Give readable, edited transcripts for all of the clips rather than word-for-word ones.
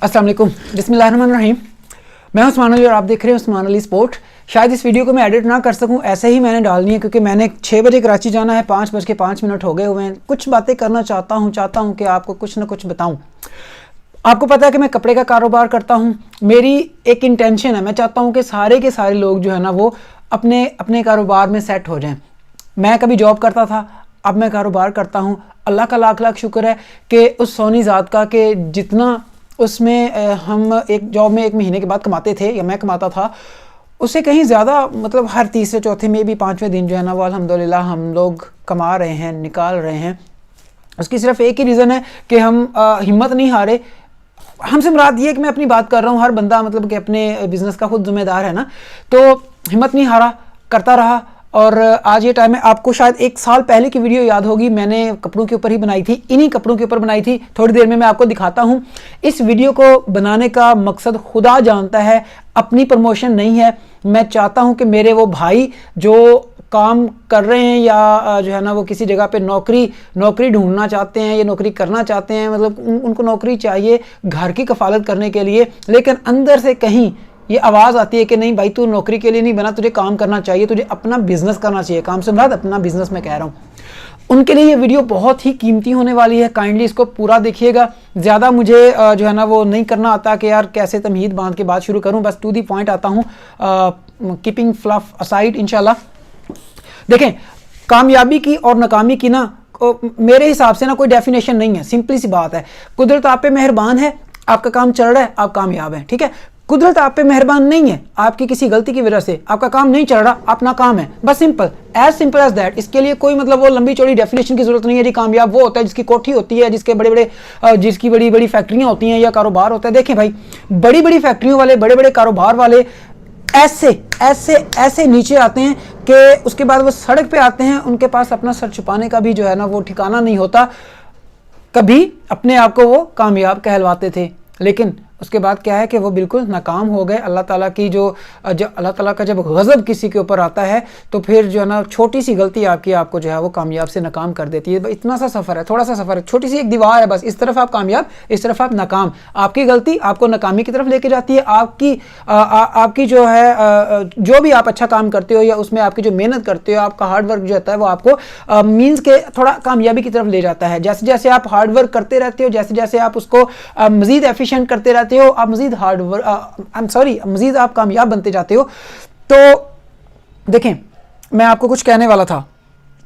अस्सलाम वालेकुम, बिस्मिल्लाहिर्रहमानिर्रहीम। मैं उस्मान अली और आप देख रहे हैं उस्मान अली स्पोर्ट। शायद इस वीडियो को मैं एडिट ना कर सकूं, ऐसे ही मैंने डालनी है क्योंकि मैंने 6 बजे कराची जाना है, 5:05 हो गए हुए हैं। कुछ बातें करना चाहता हूं कि आपको कुछ ना कुछ बताऊं। आपको पता है कि मैं कपड़े का कारोबार करता हूं। मेरी एक इंटेंशन है, मैं चाहता हूं कि सारे के सारे लोग जो है ना वो अपने अपने कारोबार में सेट हो जाएं। मैं कभी जॉब करता था, अब मैं कारोबार करता हूं। अल्लाह का लाख लाख शुक्र है कि उस सोनी ज़ात का कि जितना उसमें हम एक जॉब में 1 महीने के बाद कमाते थे या मैं कमाता था, उससे कहीं ज़्यादा, मतलब हर तीसरे चौथे में भी 5वें दिन जो है ना वो अल्हम्दुलिल्लाह हम लोग कमा रहे हैं, निकाल रहे हैं। उसकी सिर्फ एक ही रीज़न है कि हम हिम्मत नहीं हारे। हमसे मुराद ये है कि मैं अपनी बात कर रहा हूँ, हर बंदा मतलब कि अपने बिज़नेस का खुद जिम्मेदार है ना, तो हिम्मत नहीं हारा, करता रहा। और आज ये टाइम है, आपको शायद 1 साल पहले की वीडियो याद होगी, मैंने कपड़ों के ऊपर ही बनाई थी, इन्हीं कपड़ों के ऊपर बनाई थी। थोड़ी देर में मैं आपको दिखाता हूँ। इस वीडियो को बनाने का मकसद खुदा जानता है, अपनी प्रमोशन नहीं है। मैं चाहता हूँ कि मेरे वो भाई जो काम कर रहे हैं या जो है ना वो किसी जगह पे नौकरी ढूंढना चाहते हैं या नौकरी करना चाहते हैं, मतलब उनको नौकरी चाहिए घर की कफालत करने के लिए, लेकिन अंदर से कहीं ये आवाज़ आती है कि नहीं भाई, तू नौकरी के लिए नहीं बना, तुझे काम करना चाहिए, तुझे अपना बिजनेस करना चाहिए। काम से मुराद अपना बिजनेस मैं कह रहा हूँ। उनके लिए ये वीडियो बहुत ही कीमती होने वाली है। काइंडली इसको पूरा देखिएगा। ज़्यादा मुझे जो है ना वो नहीं करना आता कि यार कैसे तमहीद बांध के बात शुरू करूँ, बस टू दी पॉइंट आता हूँ, कीपिंग फ्लफ असाइड इंशाल्लाह। देखें, कामयाबी की और नाकामी की ना मेरे हिसाब से ना कोई डेफिनेशन नहीं है। सिंपली सी बात है, कुदरत आप पे मेहरबान है, आपका काम चल रहा है, आप कामयाब हैं, ठीक है। कुदरत आप पे मेहरबान नहीं है, आपकी किसी गलती की वजह से आपका काम नहीं चल रहा, आप नाकाम है, बस सिंपल एज दैट। इसके लिए कोई मतलब वो लंबी चौड़ी डेफिनेशन की जरूरत नहीं है जी। कामयाब वो होता है जिसकी कोठी होती है, जिसकी बड़ी बड़ी फैक्ट्रियां होती हैं या कारोबार होता है। देखें भाई, बड़ी बड़ी फैक्ट्रियों वाले, बड़े बड़े कारोबार वाले ऐसे नीचे आते हैं कि उसके बाद वो सड़क पे आते हैं, उनके पास अपना सर छुपाने का भी जो है ना वो ठिकाना नहीं होता। कभी अपने आप को वो कामयाब कहलवाते थे, लेकिन उसके बाद क्या है कि वो बिल्कुल नाकाम हो गए। अल्लाह ताला की जो अल्लाह ताला का जब गज़ब किसी के ऊपर आता है तो फिर जो है ना छोटी सी गलती आपको जो है वो कामयाब से नाकाम कर देती है। इतना सा सफ़र है, थोड़ा सा सफ़र है, छोटी सी एक दीवार है, बस इस तरफ आप कामयाब, इस तरफ आप नाकाम। आपकी गलती आपको नाकामी की तरफ लेके जाती है। आपकी जो है जो भी आप अच्छा काम करते हो या उसमें आपकी जो मेहनत करते हो, आपका हार्ड वर्क जो होता है वो आपको मीन्स के थोड़ा कामयाबी की तरफ ले जाता है। जैसे जैसे आप हार्ड वर्क करते रहते हो, जैसे जैसे आप उसको मज़ीद एफिशिएंट करते रहते हो, आप मज़ीद आप कामयाब बनते जाते हो। तो देखें, मैं आपको कुछ कहने वाला था।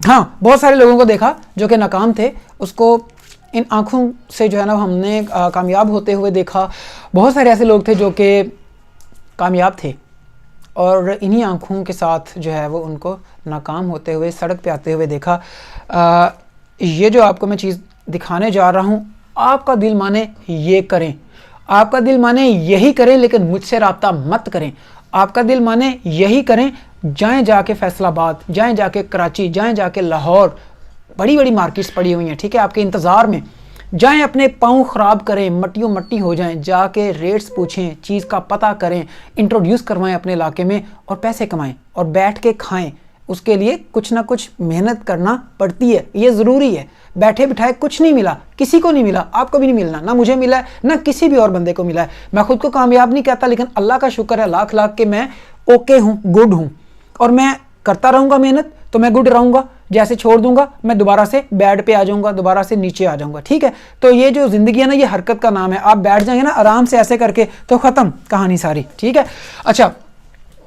हाँ, बहुत सारे लोगों को देखा जो कि नाकाम थे, उसको इन आंखों से जो है ना हमने कामयाब होते हुए देखा। बहुत सारे ऐसे लोग थे जो कि कामयाब थे और इन्हीं आंखों के साथ जो है वो उनको नाकाम होते हुए, सड़क पे आते हुए देखा। ये जो आपको मैं चीज़ दिखाने जा रहा हूँ, आपका दिल माने ये करें, आपका दिल माने यही करें, लेकिन मुझसे राब्ता मत करें। आपका दिल माने यही करें, जाएं जाके फैसलाबाद, जाएं जाके कराची, जाएं जाके लाहौर, बड़ी बड़ी मार्केट्स पड़ी हुई हैं, ठीक है, आपके इंतज़ार में। जाएं, अपने पाँव ख़राब करें, मट्टियों मट्टी हो जाएं, जाके रेट्स पूछें, चीज़ का पता करें, इंट्रोड्यूस करवाएं अपने इलाके में और पैसे कमाएं और बैठ के खाएं। उसके लिए कुछ ना कुछ मेहनत करना पड़ती है, ये ज़रूरी है। बैठे बिठाए कुछ नहीं मिला, किसी को नहीं मिला, आपको भी नहीं मिलना, ना मुझे मिला है, ना किसी भी और बंदे को मिला है। मैं खुद को कामयाब नहीं कहता, लेकिन अल्लाह का शुक्र है लाख लाख कि मैं ओके हूँ, गुड हूँ, और मैं करता रहूँगा मेहनत तो मैं गुड रहूँगा। जैसे छोड़ दूंगा मैं दोबारा से बैड पे आ जाऊँगा, दोबारा से नीचे आ जाऊँगा, ठीक है। तो ये जो ज़िंदगी है ना, ये हरकत का नाम है। आप बैठ जाएंगे ना आराम से ऐसे करके तो ख़त्म कहानी सारी, ठीक है। अच्छा,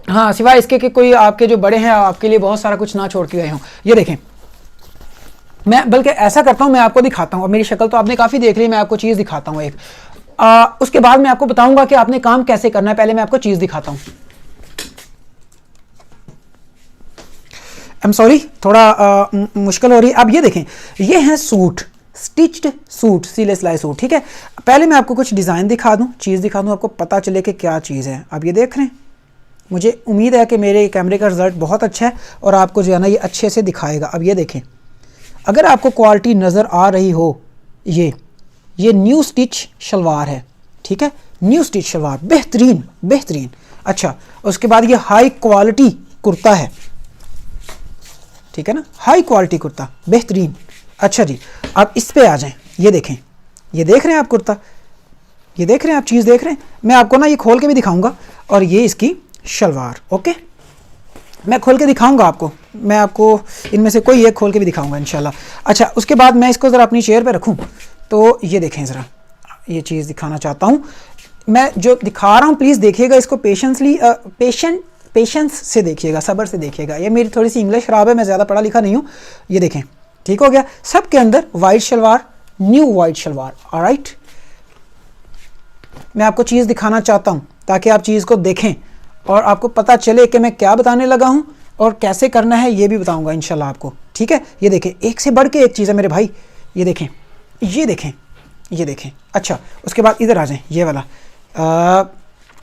हाँ, सिवाय इसके कि कोई आपके जो बड़े हैं आपके लिए बहुत सारा कुछ ना छोड़ के गए हों। ये देखें, मैं बल्कि ऐसा करता हूं, मैं आपको दिखाता हूं। और मेरी शक्ल तो आपने काफ़ी देख ली, मैं आपको चीज़ दिखाता हूं एक। उसके बाद मैं आपको बताऊंगा कि आपने काम कैसे करना है। पहले मैं आपको चीज़ दिखाता हूं। आई एम सॉरी, थोड़ा मुश्किल हो रही है। अब ये देखें, ये हैं सूट, स्टिच्ड सूट, सिले सिलाई सूट, ठीक है। पहले मैं आपको कुछ डिज़ाइन दिखा दूँ, चीज़ दिखा दूँ, आपको पता चले कि क्या चीज़ है। अब ये देख रहे हैं, मुझे उम्मीद है कि मेरे कैमरे का रिज़ल्ट बहुत अच्छा है और आपको जो है ना ये अच्छे से दिखाएगा। अब ये देखें, अगर आपको क्वालिटी नज़र आ रही हो, ये न्यू स्टिच शलवार है, ठीक है, न्यू स्टिच शलवार, बेहतरीन बेहतरीन। अच्छा, उसके बाद ये हाई क्वालिटी कुर्ता है, ठीक है ना, हाई क्वालिटी कुर्ता, बेहतरीन। अच्छा जी, अब इस पे आ जाएं। ये देखें, ये देख रहे हैं आप कुर्ता, یہ دیکھ رہے ہیں آپ, چیز دیکھ رہے ہیں. میں آپ کو نا یہ کھول کے بھی دکھاؤں گا, اور یہ اس کی شلوار. اوکے, میں کھول کے دکھاؤں گا آپ کو, میں آپ کو ان میں سے کوئی ایک کھول کے بھی دکھاؤں گا انشاءاللہ. اچھا, اس کے بعد میں اس کو ذرا اپنی چیئر پہ رکھوں تو یہ دیکھیں, ذرا یہ چیز دکھانا چاہتا ہوں. میں جو دکھا رہا ہوں پلیز دیکھیے گا اس کو پیشنس سے دیکھیے گا, صبر سے دیکھیے گا. یہ میری تھوڑی سی انگلش خراب ہے, میں زیادہ پڑھا لکھا نہیں ہوں. یہ دیکھیں, ٹھیک ہو گیا. سب کے اندر white shalwar, new white shalwar. Alright, میں آپ کو چیز دکھانا چاہتا ہوں تاکہ آپ چیز کو دیکھیں اور آپ کو پتہ چلے کہ میں کیا بتانے لگا ہوں اور کیسے کرنا ہے, یہ بھی بتاؤں گا انشاءاللہ آپ کو. ٹھیک ہے, یہ دیکھیں, ایک سے بڑھ کے ایک چیز ہے میرے بھائی. یہ دیکھیں, یہ دیکھیں, یہ دیکھیں. اچھا, اس کے بعد ادھر آ جائیں, یہ والا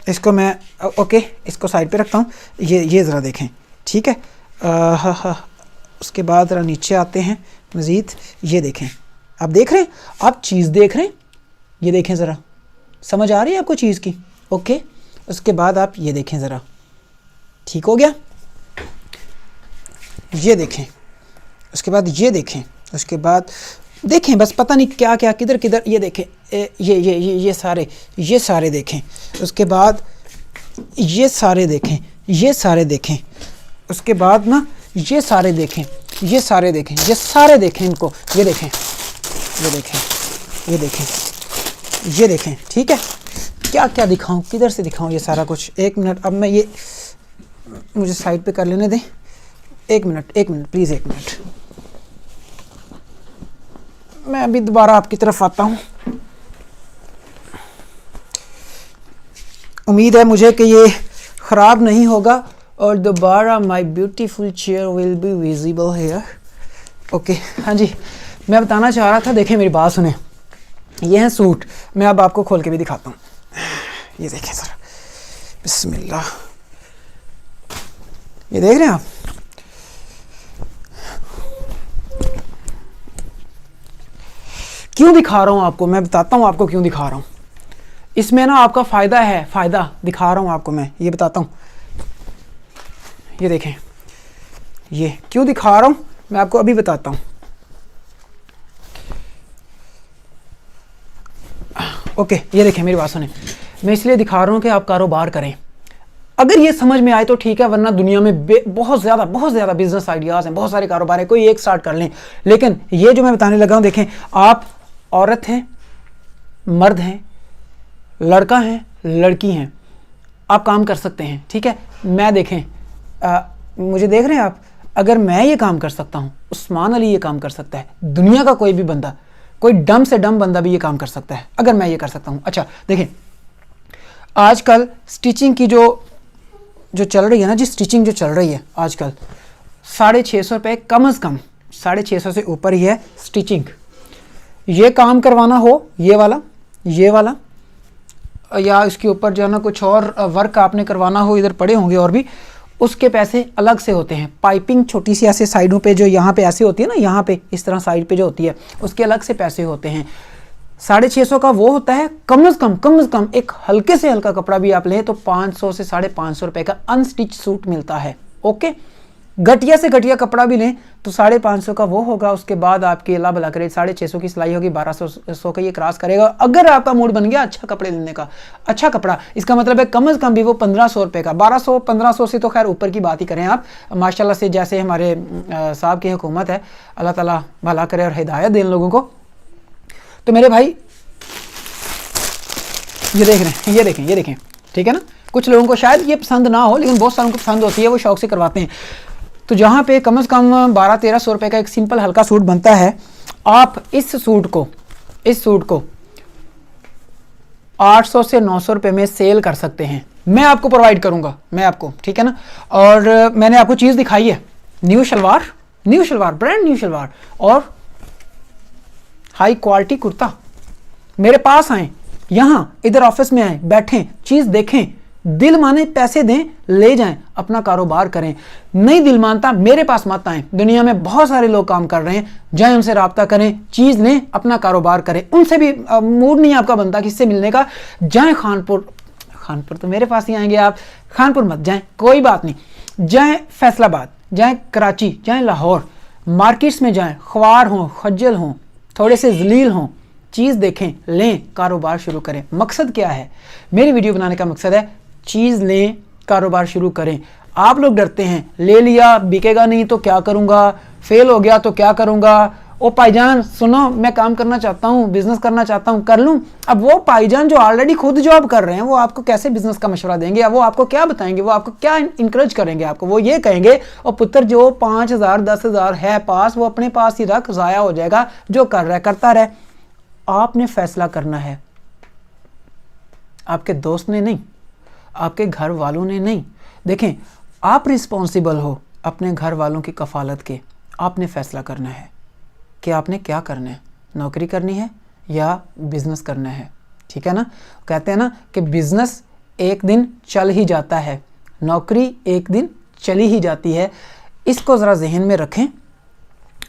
اس کو میں اوکے اس کو سائڈ پہ رکھتا ہوں. یہ ذرا دیکھیں, ٹھیک ہے. اس کے بعد ذرا نیچے آتے ہیں مزید. یہ دیکھیں, آپ دیکھ رہے ہیں, آپ چیز دیکھ رہے ہیں. یہ دیکھیں ذرا, سمجھ آ رہی ہے آپ کو چیز کی؟ اوکے, اس کے بعد آپ یہ دیکھیں ذرا, ٹھیک ہو گیا. یہ دیکھیں, اس کے بعد یہ دیکھیں, اس کے بعد دیکھیں, بس پتہ نہیں کیا کیا کدھر کدھر. یہ دیکھیں, یہ سارے دیکھیں. اس کے بعد یہ سارے دیکھیں, یہ سارے دیکھیں. اس کے بعد نا یہ سارے دیکھیں, یہ سارے دیکھیں, یہ سارے دیکھیں ان کو. یہ دیکھیں, یہ دیکھیں, یہ دیکھیں, یہ دیکھیں. ٹھیک ہے, کیا کیا دکھاؤں, کدھر سے دکھاؤں یہ سارا کچھ. ایک منٹ, اب میں یہ مجھے سائڈ پہ کر لینے دیں. ایک منٹ پلیز, ایک منٹ. میں ابھی دوبارہ آپ کی طرف آتا ہوں. امید ہے مجھے کہ یہ خراب نہیں ہوگا اور دوبارہ my beautiful chair will be visible here. Okay, ہاں جی, میں بتانا چاہ رہا تھا, دیکھیں میری بات سنیں. یہ ہیں سوٹ, میں اب آپ کو کھول کے بھی دکھاتا ہوں. یہ دیکھیں ذرا, بسم اللہ. یہ دیکھ رہے ہیں آپ, کیوں دکھا رہا ہوں آپ کو, میں بتاتا ہوں آپ کو کیوں دکھا رہا ہوں. اس میں نا آپ کا فائدہ ہے, فائدہ دکھا رہا ہوں آپ کو, میں یہ بتاتا ہوں. یہ دیکھیں, یہ کیوں دکھا رہا ہوں میں آپ کو ابھی بتاتا ہوں. اوکے, یہ دیکھیں میری بات سنیں. میں اس لیے دکھا رہا ہوں کہ آپ کاروبار کریں. اگر یہ سمجھ میں آئے تو ٹھیک ہے, ورنہ دنیا میں بہت زیادہ بزنس آئیڈیاز ہیں, بہت سارے کاروبار ہیں, کوئی ایک سٹارٹ کر لیں. لیکن یہ جو میں بتانے لگا ہوں, دیکھیں, آپ عورت ہیں, مرد ہیں, لڑکا ہیں, لڑکی ہیں, آپ کام کر سکتے ہیں. ٹھیک ہے, میں دیکھیں, مجھے دیکھ رہے ہیں آپ, اگر میں یہ کام کر سکتا ہوں, عثمان علی یہ کام کر سکتا ہے, دنیا کا کوئی بھی بندہ, کوئی ڈم سے ڈم بندہ بھی یہ کام کر سکتا ہے اگر میں یہ کر سکتا ہوں. اچھا دیکھیں, آج کل سٹیچنگ کی جو چل رہی ہے نا, سٹیچنگ جو چل رہی ہے آج کل, 650 روپے کم از کم, 650 سے اوپر ہی ہے سٹیچنگ. یہ کام کروانا ہو, یہ والا یا اس کے اوپر جو ہے نا کچھ اور ورک آپ نے کروانا ہو, ادھر پڑے ہوں گے اور بھی, اس کے پیسے الگ سے ہوتے ہیں. پائپنگ چھوٹی سی ایسے سائڈوں پہ جو یہاں پہ ایسے ہوتی ہے نا, یہاں پہ اس طرح سائڈ پہ جو ہوتی ہے, اس کے الگ سے پیسے ہوتے ہیں. 650 کا وہ ہوتا ہے کم از کم. ایک ہلکے سے ہلکا کپڑا بھی آپ لیں تو 500 سے 550 روپے کا ان سٹچ سوٹ ملتا ہے. اوکے, گھٹیا سے گھٹیا کپڑا بھی لیں تو 550 کا وہ ہوگا. اس کے بعد آپ کی اللہ بھلا کرے 650 کی سلائی ہوگی, 1200 کا یہ کراس کرے گا. اگر آپ کا موڈ بن گیا اچھا کپڑے لینے کا, اچھا کپڑا, اس کا مطلب ہے کم از کم بھی وہ 1500 روپے کا. 1200-1500 سے تو خیر اوپر کی بات ہی کریں آپ, ماشاءاللہ سے جیسے ہمارے صاحب کی حکومت ہے, اللہ تعالیٰ بھلا کرے اور ہدایت دے ان لوگوں کو. تو میرے بھائی یہ دیکھ رہے ہیں, یہ دیکھیں, ٹھیک ہے نا. کچھ لوگوں کو شاید یہ پسند نہ ہو, لیکن بہت ساروں کو پسند ہوتی ہے, وہ شوق سے کرواتے ہیں. تو جہاں پہ کم از کم 1200-1300 روپے کا ایک سمپل ہلکا سوٹ بنتا ہے, آپ اس سوٹ کو 800 سے 900 روپے میں سیل کر سکتے ہیں. میں آپ کو پرووائڈ کروں گا, میں آپ کو, ٹھیک ہے نا. اور میں نے آپ کو چیز دکھائی ہے, new shalwar, brand new shalwar اور ہائی کوالٹی کرتا. میرے پاس آئیں, یہاں ادھر آفس میں آئیں, بیٹھیں, چیز دیکھیں, دل مانے پیسے دیں, لے جائیں, اپنا کاروبار کریں. نہیں دل مانتا میرے پاس مت آئیں, دنیا میں بہت سارے لوگ کام کر رہے ہیں, جائیں ان سے رابطہ کریں, چیز لیں, اپنا کاروبار کریں. ان سے بھی موڈ نہیں آپ کا بنتا کس سے ملنے کا, جائیں خانپور تو میرے پاس ہی آئیں گے آپ, خانپور مت جائیں, کوئی بات نہیں, جائیں فیصل آباد, جائیں کراچی, جائیں لاہور, مارکیٹس میں جائیں, خوار ہوں, خجل ہوں, تھوڑے سے ذلیل ہوں, चीज़ देखें, लें, कारोबार शुरू करें। मकसद क्या है मेरी वीडियो बनाने का? मकसद है चीज़ लें, कारोबार शुरू करें। आप लोग डरते हैं, ले लिया बिकेगा नहीं तो क्या करूँगा, फेल हो गया तो क्या करूँगा, ओ भाईजान सुनो मैं काम करना चाहता हूँ, बिजनेस करना चाहता हूँ, कर लूँ। अब वो भाईजान जो ऑलरेडी खुद जॉब कर रहे हैं वो आपको कैसे बिजनेस का मशवरा देंगे, वो आपको क्या बताएंगे, वो आपको क्या इंकरेज करेंगे? आपको वो ये कहेंगे और पुत्र जो 5,000 10,000 है पास वो अपने पास ही रख, ज़ाया हो जाएगा, जो कर रहा है करता रहे। आपने फैसला करना है, आपके दोस्त ने नहीं, आपके घर वालों ने नहीं। देखें, आप रिस्पॉन्सिबल हो अपने घर वालों की कफालत के। आपने फैसला करना है कि आपने क्या करना है, नौकरी करनी है या बिजनेस करना है। ठीक है ना? कहते हैं ना कि बिजनेस एक दिन चल ही जाता है, नौकरी एक दिन चली ही जाती है। इसको ज़रा जहन में रखें।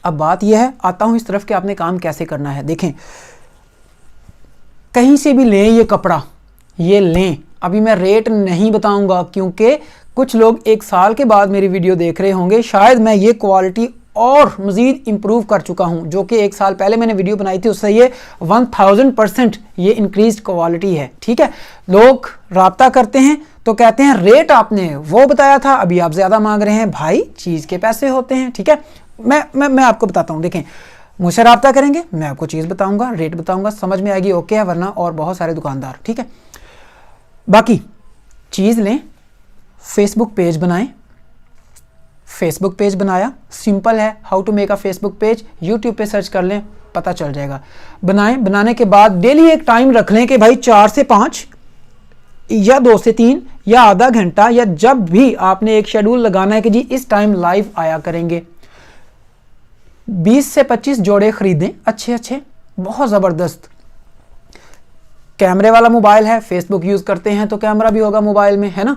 अब बात यह है, आता हूँ इस तरफ कि आपने काम कैसे करना है। देखें, कहीं से भी लें ये कपड़ा, ये लें। अभी मैं रेट नहीं बताऊंगा क्योंकि कुछ लोग 1 साल के बाद मेरी वीडियो देख रहे होंगे, शायद मैं ये क्वालिटी और मज़ीद इम्प्रूव कर चुका हूं, जो कि 1 साल पहले मैंने वीडियो बनाई थी उससे ये 1000% ये इंक्रीज क्वालिटी है। ठीक है, लोग राब्ता करते हैं तो कहते हैं रेट आपने वो बताया था, अभी आप ज़्यादा मांग रहे हैं। भाई चीज़ के पैसे होते हैं। ठीक है, मैं आपको बताता हूँ। देखें, मुझसे राब्ता करेंगे, मैं आपको चीज़ बताऊँगा, रेट बताऊँगा, समझ में आएगी, ओके है, वरना और बहुत सारे दुकानदार। ठीक है, बाकी चीज़ लें, फेसबुक पेज बनाएं। फेसबुक पेज बनाया, सिंपल है, how to make a Facebook page, YouTube पे सर्च कर लें, पता चल जाएगा। बनाएं, बनाने के बाद डेली एक टाइम रख लें कि भाई 4 से 5 या 2 से 3 या आधा घंटा, या जब भी आपने एक शेड्यूल लगाना है कि जी इस टाइम लाइव आया करेंगे। 20 से 25 जोड़े खरीदें, अच्छे अच्छे, बहुत ज़बरदस्त। कैमरे वाला मोबाइल है, फेसबुक यूज़ करते हैं तो कैमरा भी होगा मोबाइल में, है ना?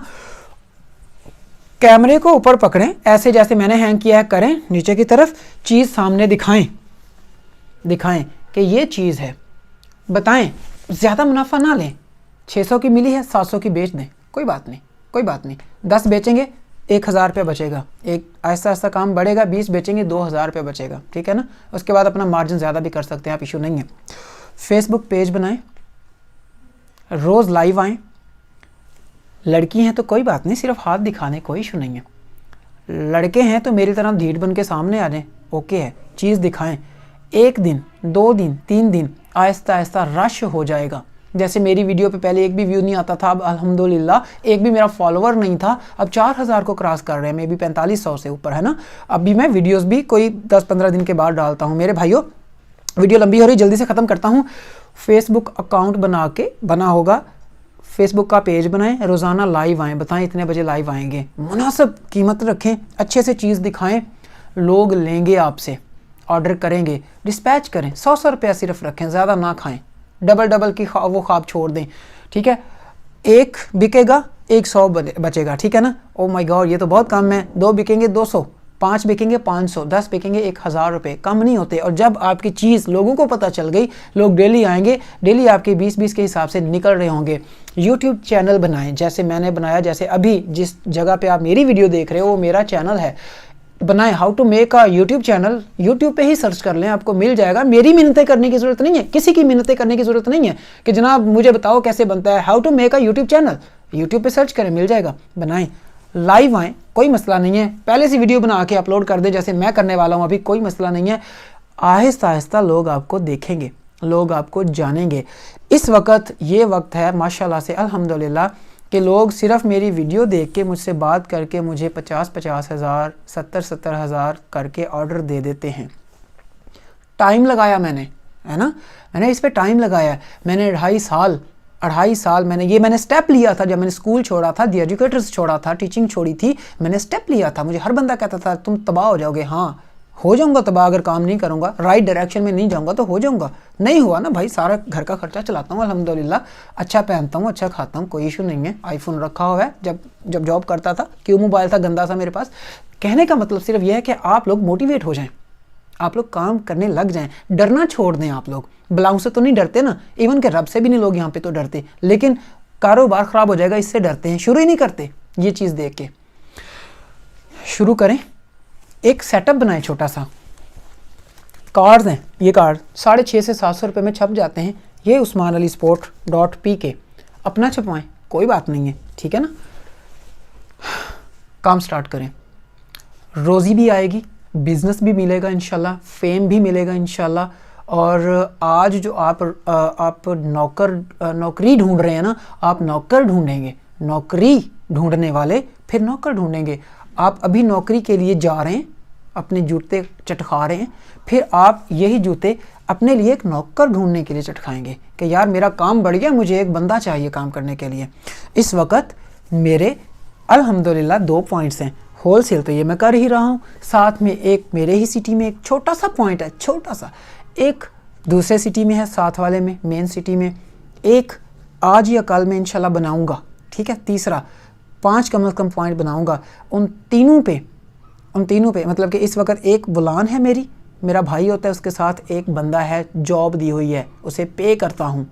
कैमरे को ऊपर पकड़ें, ऐसे जैसे मैंने हैंग किया है करें, नीचे की तरफ चीज़ सामने दिखाएं कि ये चीज़ है, बताएं। ज़्यादा मुनाफा ना लें, 600 की मिली है 700 की बेच दें, कोई बात नहीं। 10 बेचेंगे 1,000 रुपये बचेगा, एक आहिस्ता आहिस्ता काम बढ़ेगा। 20 बेचेंगे 2,000 रुपये बचेगा। ठीक है ना? उसके बाद अपना मार्जिन ज़्यादा भी कर सकते हैं आप, इशू नहीं है। फेसबुक पेज बनाएं, रोज़ लाइव आएँ। लड़की हैं तो कोई बात नहीं, सिर्फ हाथ दिखाने, कोई इशू नहीं है। लड़के हैं तो मेरी तरह धीट बन के सामने आ जाएं, ओके है। चीज़ दिखाएं, 1 दिन 2 दिन 3 दिन आहिस्ता आहिस्ता रश हो जाएगा। जैसे मेरी वीडियो पे पहले एक भी व्यू नहीं आता था, अब अल्हम्दुलिल्लाह एक भी मेरा फॉलोवर नहीं था, अब 4,000 को क्रॉस कर रहे हैं, मे भी 4500 से ऊपर, है ना? अभी मैं वीडियोस भी कोई 10-15 दिन के बाद डालता हूँ। मेरे भाइयों, वीडियो लंबी हो रही, जल्दी से ख़त्म करता हूँ। फेसबुक अकाउंट बना होगा, फेसबुक का पेज बनाएं, रोज़ाना लाइव आएँ, बताएं इतने बजे लाइव आएंगे, मुनासिब कीमत रखें, अच्छे से चीज़ दिखाएं, लोग लेंगे आपसे, ऑर्डर करेंगे, डिस्पैच करें। 100 रुपया सिर्फ रखें, ज़्यादा ना खाएं, डबल की वो ख्वाब छोड़ दें। ठीक है, 1 बिकेगा 100 बचेगा। ठीक है ना? ओ माय गॉड, ये तो बहुत कम है। 2 बिकेंगे 200, 5 बिकेंगे 500, 10 बिकेंगे 1,000 रुपये, कम नहीं होते। और जब आपकी चीज़ लोगों को पता चल गई, लोग डेली आएंगे, डेली आपके 20-20 के हिसाब से निकल रहे होंगे। यूट्यूब चैनल बनाएं, जैसे मैंने बनाया, जैसे अभी जिस जगह पे आप मेरी वीडियो देख रहे हो वो मेरा चैनल है। बनाएं, how to make a YouTube channel, YouTube पे ही सर्च कर लें, आपको मिल जाएगा। मेरी मिन्नतें करने की ज़रूरत नहीं है, किसी की मिन्नतें करने की ज़रूरत नहीं है कि जनाब मुझे बताओ कैसे बनता है। How to make a YouTube channel, YouTube पे सर्च करें, मिल जाएगा। बनाएं, लाइव आएँ, कोई मसला नहीं है। पहले से वीडियो बना के अपलोड कर दें, जैसे मैं करने वाला हूँ अभी, कोई मसला नहीं है। आहिस्ता आहिस्ता लोग आपको देखेंगे, लोग आपको जानेंगे। इस वक्त ये वक्त है माशाल्लाह से अल्हम्दुलिल्लाह कि लोग सिर्फ मेरी वीडियो देख के मुझसे बात करके मुझे 50-50 हज़ार 70-70 हज़ार करके ऑर्डर दे देते हैं। टाइम लगाया मैंने, है ना? मैंने इस पे टाइम लगाया। मैंने 2.5 साल मैंने स्टेप लिया था। जब मैंने स्कूल छोड़ा था, दी एजुकेटर्स छोड़ा था, टीचिंग छोड़ी थी, मैंने स्टेप लिया था। मुझे हर बंदा कहता था तुम तबाह हो जाओगे। हाँ, हो जाऊंगा तबाह, अगर काम नहीं करूंगा, राइट डायरेक्शन में नहीं जाऊंगा तो हो जाऊंगा। नहीं हुआ ना भाई, सारा घर का खर्चा चलाता हूँ अल्हम्दुलिल्लाह, अच्छा पहनता हूँ, अच्छा खाता हूँ, कोई इशू नहीं है। आईफोन रखा हुआ है, जब जॉब करता था, क्यों मोबाइल था गंदा सा मेरे पास। कहने का मतलब सिर्फ यह है कि आप लोग मोटिवेट हो जाएं, आप लोग काम करने लग जाएं, डरना छोड़ दें। आप लोग बलाओं से तो नहीं डरते ना, इवन के रब से भी नहीं लोग यहाँ पे तो डरते, लेकिन कारोबार ख़राब हो जाएगा इससे डरते हैं, शुरू ही नहीं करते। ये चीज़ देख के शुरू करें, एक सेटअप बनाएं छोटा सा, कार्ड्स हैं, ये कार्ड 650 से 700 रुपये में छप जाते हैं। ये usmanalisport.p अपना छपवाएं, कोई बात नहीं है, ठीक है ना। काम स्टार्ट करें, रोज़ी भी आएगी, बिजनेस भी मिलेगा इंशाल्लाह, फेम भी मिलेगा इंशाल्लाह। और आज जो आप नौकरी ढूंढ रहे हैं ना, आप नौकर ढूंढेंगे, नौकरी ढूंढने वाले फिर नौकर ढूंढेंगे। आप अभी नौकरी के लिए जा रहे हैं, अपने जूते चटखा रहे हैं, फिर आप यही जूते अपने लिए एक नौकर ढूंढने के लिए चटखाएंगे कि यार मेरा काम बढ़ गया, मुझे एक बंदा चाहिए काम करने के लिए। इस वक्त मेरे अल्हम्दुलिल्लाह 2 पॉइंट्स हैं, होलसेल तो ये मैं कर ही रहा हूँ, साथ में एक मेरे ही सिटी में एक छोटा सा पॉइंट है, छोटा सा, एक दूसरे सिटी में है, साथ वाले में मेन सिटी में, एक आज या कल में इंशाल्लाह बनाऊंगा, ठीक है। तीसरा 5 कम से कम पॉइंट बनाऊंगा। उन तीनों पे मतलब कि इस वक्त एक बुलान है, मेरा भाई होता है, उसके साथ एक बंदा है, जॉब दी हुई है, उसे पे करता हूँ।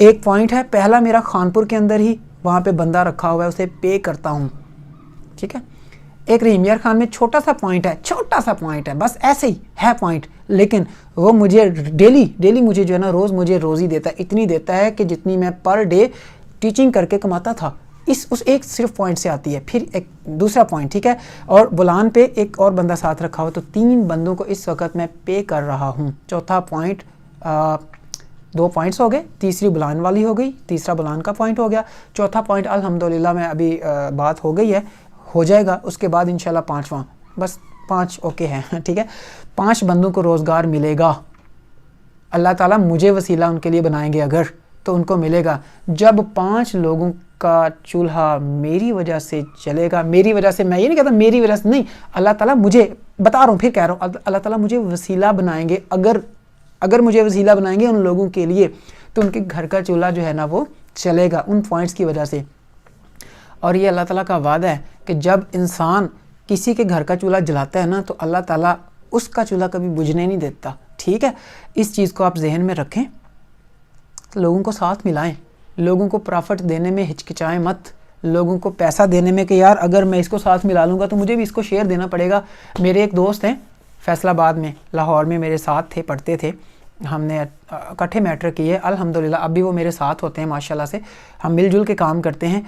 एक पॉइंट है पहला मेरा खानपुर के अंदर ही, वहाँ पे बंदा रखा हुआ है, उसे पे करता हूँ, ठीक है। एक रहीम यार खान में छोटा सा पॉइंट है, बस ऐसे ही है पॉइंट, लेकिन वो मुझे डेली मुझे जो है ना रोज़ मुझे रोज़ी देता है, इतनी देता है कि जितनी मैं पर डे टीचिंग करके कमाता था, उस एक सिर्फ पॉइंट से आती है। फिर एक दूसरा पॉइंट, ठीक है, और बुलान पे एक और बंदा साथ रखा हुआ, तो 3 बंदों को इस वक्त मैं पे कर रहा हूँ। चौथा पॉइंट 2 पॉइंट्स हो गए, तीसरी बुलान वाली हो गई, तीसरा बुलान का पॉइंट हो गया, चौथा पॉइंट अल्हम्दुलिल्लाह में अभी बात हो गई है, हो जाएगा, उसके बाद इंशाल्लाह 5वां, बस 5 ओके है, ठीक है। 5 बंदों को रोज़गार मिलेगा, अल्लाह ताला मुझे वसीला उनके लिए बनाएंगे अगर, तो उनको मिलेगा। जब 5 लोगों का चूल्हा मेरी वजह से चलेगा, मेरी वजह से, मैं ये नहीं कहता मेरी वजह से नहीं, अल्लाह ताला मुझे, बता रहा हूँ, फिर कह रहा हूँ, अल्लाह ताला मुझे वसीला बनाएंगे, अगर मुझे वसीला बनाएंगे उन लोगों के लिए, तो उनके घर का चूल्हा जो है ना वो चलेगा उन पॉइंट्स की वजह से। और ये अल्लाह ताला का वादा है कि जब इंसान किसी के घर का चूल्हा जलाता है ना, तो अल्लाह ताला उसका चूल्हा कभी बुझने नहीं देता, ठीक है। इस चीज़ को आप जहन में रखें, लोगों को साथ मिलाएं, लोगों को प्रॉफिट देने में हिचकिचाएं मत, लोगों को पैसा देने में कि यार अगर मैं इसको साथ मिला लूँगा तो मुझे भी इसको शेयर देना पड़ेगा। मेरे एक दोस्त हैं फैसलाबाद में, लाहौर में मेरे साथ थे, पढ़ते थे, हमने इकट्ठे मैट्रिक किए अल्हम्दुलिल्लाह, अभी वो मेरे साथ होते हैं माशाल्लाह से, हम मिलजुल के काम करते हैं।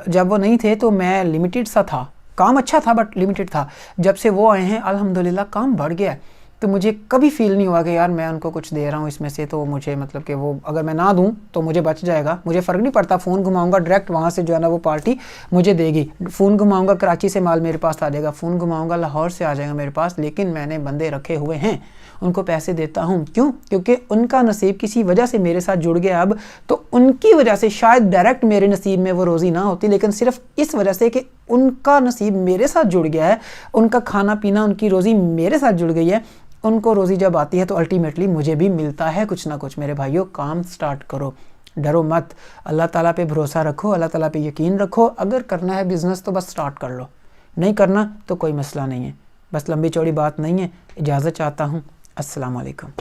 जब वो नहीं थे तो मैं लिमिटेड सा था, काम अच्छा था बट लिमिटेड था। जब से वो आए हैं अल्हम्दुलिल्लाह काम बढ़ गया है, तो मुझे कभी फील नहीं हुआ कि यार मैं उनको कुछ दे रहा हूँ इसमें से, तो मुझे मतलब कि वो अगर मैं ना दूँ तो मुझे बच जाएगा, मुझे फ़र्क नहीं पड़ता। फ़ोन घुमाऊंगा डायरेक्ट वहाँ से जो है ना वो पार्टी मुझे देगी, फ़ोन घुमाऊंगा कराची से माल मेरे पास आ जाएगा, फ़ोन घुमाऊंगा लाहौर से आ जाएगा मेरे पास, लेकिन मैंने बंदे रखे हुए हैं, उनको पैसे देता हूँ। क्यों? क्योंकि उनका नसीब किसी वजह से मेरे साथ जुड़ गया अब, तो उनकी वजह से शायद डायरेक्ट मेरे नसीब में वो रोज़ी ना होती, लेकिन सिर्फ इस वजह से कि उनका नसीब मेरे साथ जुड़ गया है, उनका खाना पीना, उनकी रोज़ी मेरे साथ जुड़ गई है, उनको रोज़ी जब आती है तो अल्टीमेटली मुझे भी मिलता है कुछ ना कुछ। मेरे भाइयों काम स्टार्ट करो, डरो मत, अल्लाह ताला पे भरोसा रखो, अल्लाह ताला पे यकीन रखो। अगर करना है बिज़नेस तो बस स्टार्ट कर लो, नहीं करना तो कोई मसला नहीं है, बस लंबी चौड़ी बात नहीं है। इजाज़त चाहता हूँ, अस्सलाम वालेकुम।